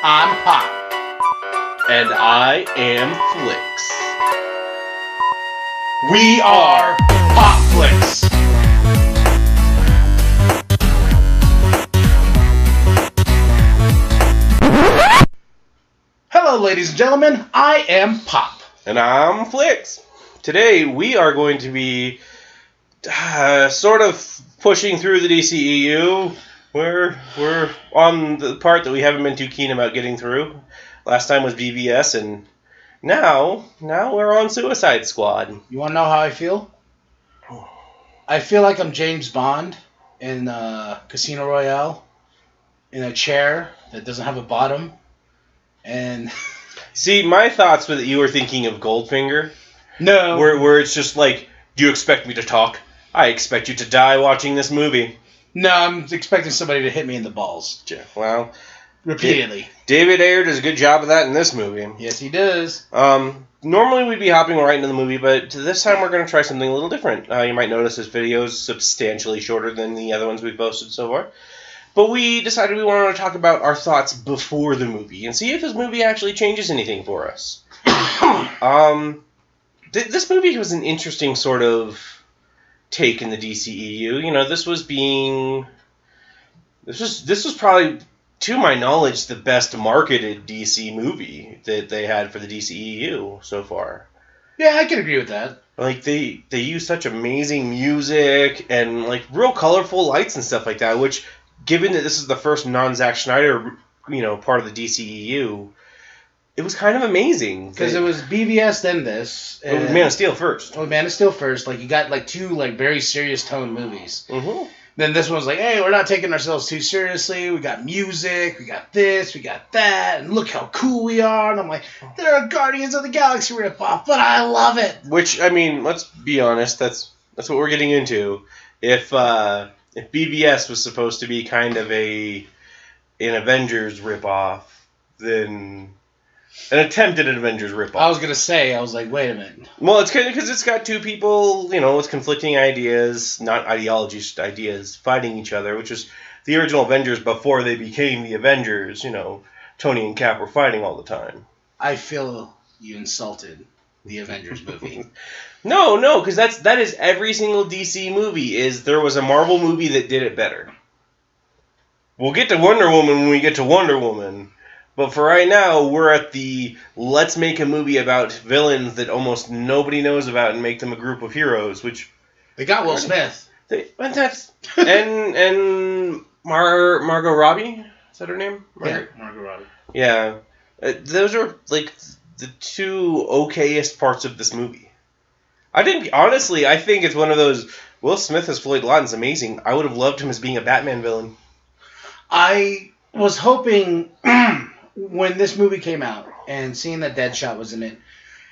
I'm Pop. And I am Flix. We are Pop Flix. Hello, ladies and gentlemen. I am Pop. And I'm Flix. Today we are going to be sort of pushing through the DCEU. We're on the part that we haven't been too keen about getting through. Last time was BVS, and now we're on Suicide Squad. You want to know how I feel? I feel like I'm James Bond in Casino Royale in a chair that doesn't have a bottom. And see, my thoughts were that you were thinking of Goldfinger. No. Where it's just like, do you expect me to talk? I expect you to die watching this movie. No, I'm expecting somebody to hit me in the balls. Yeah, well, repeatedly. David Ayer does a good job of that in this movie. Yes, he does. Normally we'd be hopping right into the movie, but this time we're going to try something a little different. You might notice this video is substantially shorter than the other ones we've posted so far. But we decided we wanted to talk about our thoughts before the movie and see if this movie actually changes anything for us. This movie was an interesting sort of take in the DCEU. You know, this was probably, to my knowledge, the best marketed DC movie that they had for the DCEU so far. Yeah, I can agree with that. Like, they use such amazing music and, like, real colorful lights and stuff like that, which, given that this is the first non-Zack Snyder, part of the DCEU, it was kind of amazing. Because it was BVS, then this. And Man of Steel first. Oh, Man of Steel first. Like, you got, like, two, like, very serious tone movies. Mm-hmm. Then this one's like, hey, we're not taking ourselves too seriously. We got music. We got this. We got that. And look how cool we are. And I'm like, they're a Guardians of the Galaxy ripoff, but I love it. Which, I mean, let's be honest. That's what we're getting into. If BVS was supposed to be kind of an Avengers ripoff, then an attempted Avengers ripoff. I was going to say, I was like, wait a minute. Well, it's kind of because it's got two people, with conflicting ideas, not ideologies, just ideas, fighting each other, which is the original Avengers before they became the Avengers. Tony and Cap were fighting all the time. I feel you insulted the Avengers movie. No, because that is every single DC movie. There was a Marvel movie that did it better. We'll get to Wonder Woman when we get to Wonder Woman. But for right now, we're at the let's make a movie about villains that almost nobody knows about and make them a group of heroes, which they got Will Smith. And Margot Robbie? Is that her name? Yeah, Margot Robbie. Yeah. Those are like the two okayest parts of this movie. I think it's one of those, Will Smith as Floyd Lawton's amazing. I would have loved him as being a Batman villain. I was hoping when this movie came out and seeing that Deadshot was in it,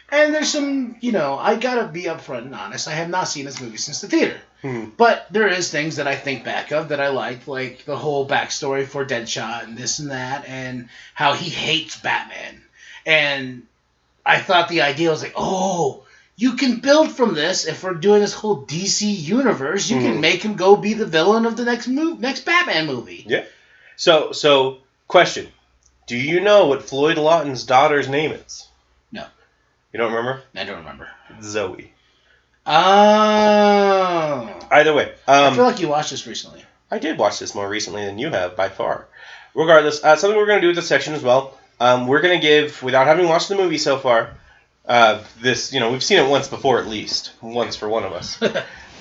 and there's some, I gotta be upfront and honest, I have not seen this movie since the theater. But there is things that I think back of that I liked, like the whole backstory for Deadshot and this and that, and how he hates Batman. And I thought the idea was like, oh, you can build from this. If we're doing this whole DC universe, you can make him go be the villain of the next Batman movie. Yeah. So question. Do you know what Floyd Lawton's daughter's name is? No. You don't remember? I don't remember. Zoe. Oh. Either way. I feel like you watched this recently. I did watch this more recently than you have, by far. Regardless, something we're going to do with this section as well. We're going to give, without having watched the movie so far, this, we've seen it once before at least. Once for one of us.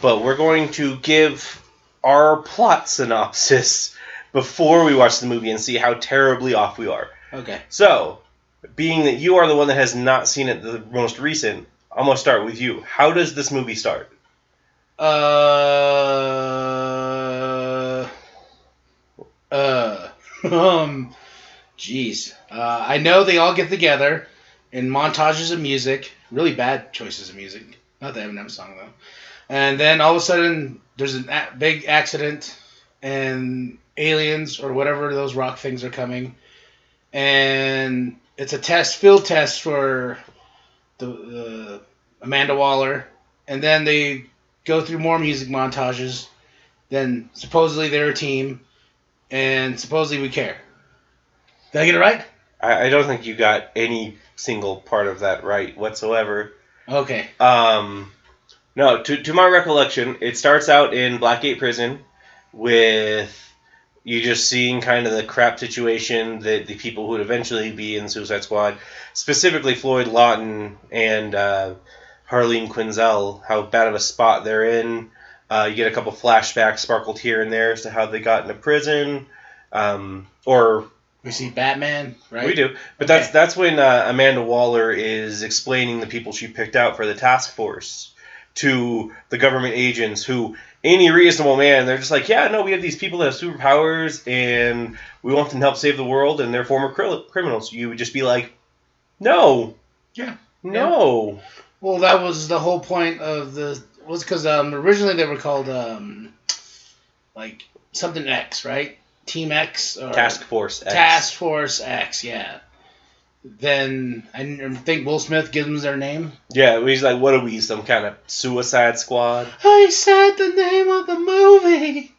But we're going to give our plot synopsis before we watch the movie and see how terribly off we are. Okay. So, being that you are the one that has not seen it the most recent, I'm going to start with you. How does this movie start? Jeez. I know they all get together in montages of music. Really bad choices of music. Not the Eminem song, though. And then all of a sudden, there's a big accident, and aliens or whatever those rock things are coming, and it's a field test for the Amanda Waller, and then they go through more music montages. Then supposedly they're a team, and supposedly we care. Did I get it right? I don't think you got any single part of that right whatsoever. Okay. No, to my recollection, it starts out in Blackgate Prison with you just seeing kind of the crap situation that the people who would eventually be in the Suicide Squad, specifically Floyd Lawton and Harleen Quinzel, how bad of a spot they're in. You get a couple flashbacks sparkled here and there as to how they got into prison. Or we see Batman, right? We do. But okay. That's when Amanda Waller is explaining the people she picked out for the task force to the government agents who, any reasonable man, they're just like, yeah, no, we have these people that have superpowers and we want them to help save the world and they're former criminals. You would just be like, no. Yeah. No. Yeah. Well, that was the whole point of the... was because originally they were called like something X, right? Team X or Task Force X. Task Force X, yeah. Then I think Will Smith gives them their name. Yeah, he's like, what are we, some kind of Suicide Squad? I said the name of the movie.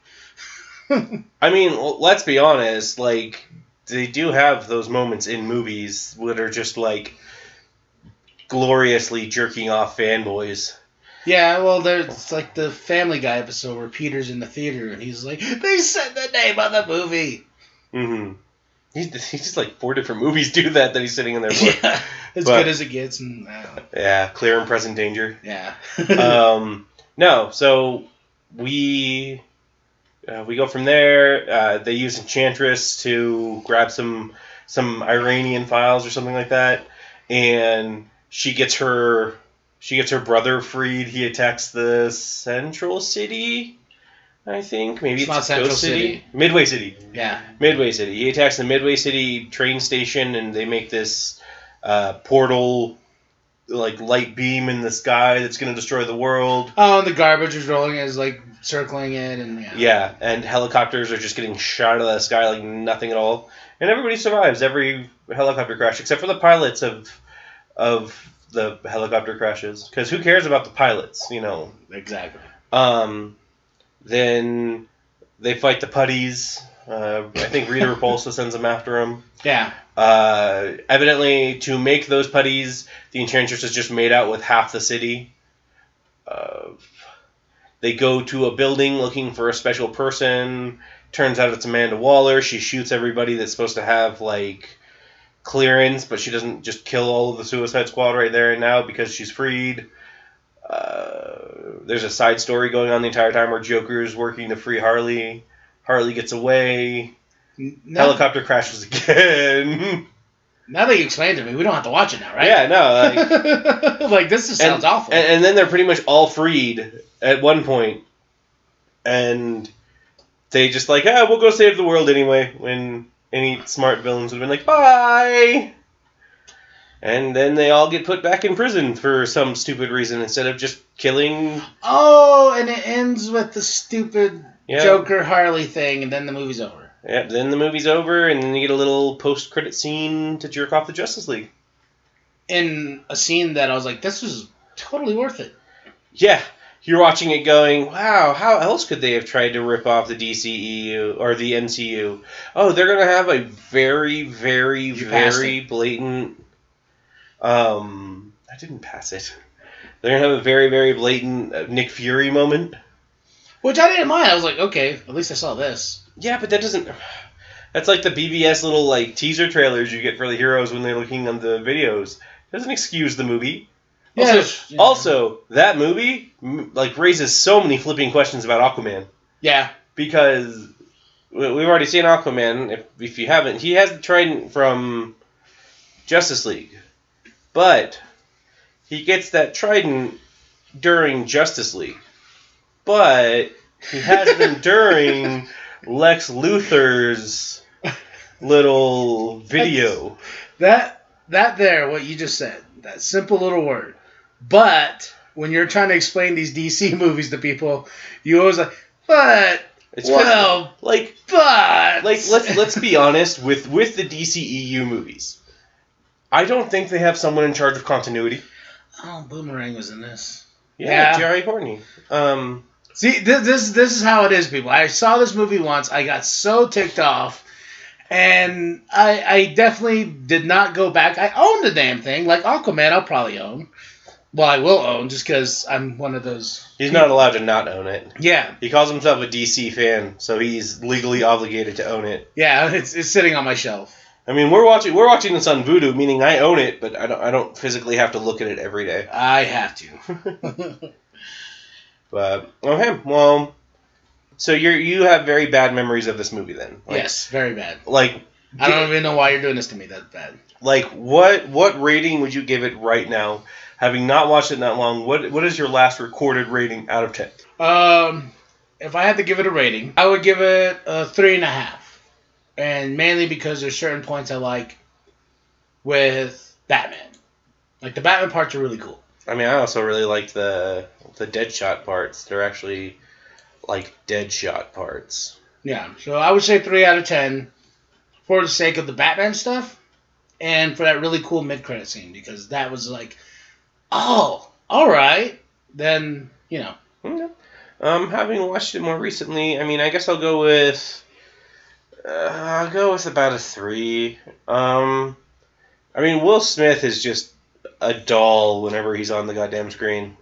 I mean, let's be honest, like, they do have those moments in movies that are just like gloriously jerking off fanboys. Yeah, well, there's like the Family Guy episode where Peter's in the theater and he's like, they said the name of the movie. Mm-hmm. He's just like 4 different movies do that he's sitting in there for. Yeah, as good as it gets. And, yeah, Clear and Present Danger. Yeah. No, so we go from there. They use Enchantress to grab some Iranian files or something like that, and she gets her brother freed. He attacks the Central City, I think. Maybe it's not Central City. Midway City. Yeah. Midway City. He attacks the Midway City train station, and they make this portal, like, light beam in the sky that's going to destroy the world. Oh, and the garbage is rolling, is like circling it, and yeah, and helicopters are just getting shot out of the sky like nothing at all, and everybody survives every helicopter crash except for the pilots of the helicopter crashes, because who cares about the pilots, you know? Exactly. Then they fight the putties. I think Rita Repulsa sends them after them. Yeah. Evidently, to make those putties, the Enchantress is just made out with half the city. They go to a building looking for a special person. Turns out it's Amanda Waller. She shoots everybody that's supposed to have, like, clearance, but she doesn't just kill all of the Suicide Squad right there and now because she's freed. There's a side story going on the entire time where Joker's working to free Harley. Harley gets away. Helicopter crashes again. Now that you explained it to me, we don't have to watch it now, right? Yeah, no. Like this just sounds awful. And then they're pretty much all freed at one point. And they just like, we'll go save the world anyway, when any smart villains would have been like, bye! And then they all get put back in prison for some stupid reason instead of just killing... Oh, and it ends with the stupid Joker Harley thing, and then the movie's over. Yeah, then the movie's over, and then you get a little post-credit scene to jerk off the Justice League. In a scene that I was like, this was totally worth it. Yeah. You're watching it going, wow, how else could they have tried to rip off the DCEU or the MCU? Oh, they're going to have a very, very, very blatant... I didn't pass it. They're going to have a very, very blatant Nick Fury moment. Which I didn't mind. I was like, okay, at least I saw this. Yeah, but that doesn't... That's like the BBS little like teaser trailers you get for the heroes when they're looking on the videos. It doesn't excuse the movie. Also, that movie like raises so many flipping questions about Aquaman. Yeah. Because we've already seen Aquaman. If you haven't, he has the trident from Justice League. But he gets that trident during Justice League. But he has them during Lex Luthor's little video. That there, what you just said, that simple little word. But when you're trying to explain these DC movies to people, you always like, but let's be honest with the DCEU movies. I don't think they have someone in charge of continuity. Oh, Boomerang was in this. Yeah. Jerry Courtney. See, this is how it is, people. I saw this movie once. I got so ticked off, And I definitely did not go back. I own the damn thing. Like Aquaman, I'll probably own. Well, I will own just because I'm one of those. He's not allowed to not own it. Yeah. He calls himself a DC fan, so he's legally obligated to own it. Yeah, it's sitting on my shelf. I mean, we're watching this on Vudu, meaning I own it, but I don't physically have to look at it every day. I have to. But okay, well, so you have very bad memories of this movie then. Like, yes, very bad. Like, I don't even know why you're doing this to me. That's bad. Like, what rating would you give it right now? Having not watched it that long, what is your last recorded rating out of 10? If I had to give it a rating, I would give it a 3.5. And mainly because there's certain points I like with Batman. Like, the Batman parts are really cool. I mean, I also really liked the Deadshot parts. They're actually, like, Deadshot parts. Yeah, so I would say 3 out of 10 for the sake of the Batman stuff and for that really cool mid-credit scene, because that was like, oh, all right. Then, you know. Okay. Having watched it more recently, I mean, I guess I'll go with about a 3. I mean, Will Smith is just a doll whenever he's on the goddamn screen.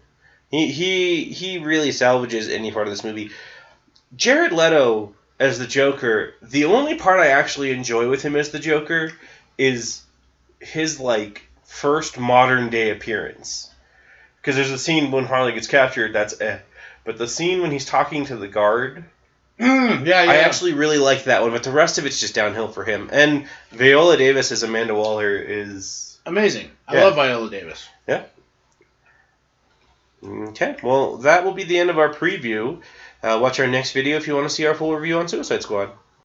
He really salvages any part of this movie. Jared Leto as the Joker, the only part I actually enjoy with him as the Joker is his, like, first modern day appearance. Because there's a scene when Harley gets captured, that's But the scene when he's talking to the guard, I actually really like that one, but the rest of it's just downhill for him. And Viola Davis as Amanda Waller is amazing. I love Viola Davis. Yeah. Okay, well, that will be the end of our preview. Watch our next video if you want to see our full review on Suicide Squad.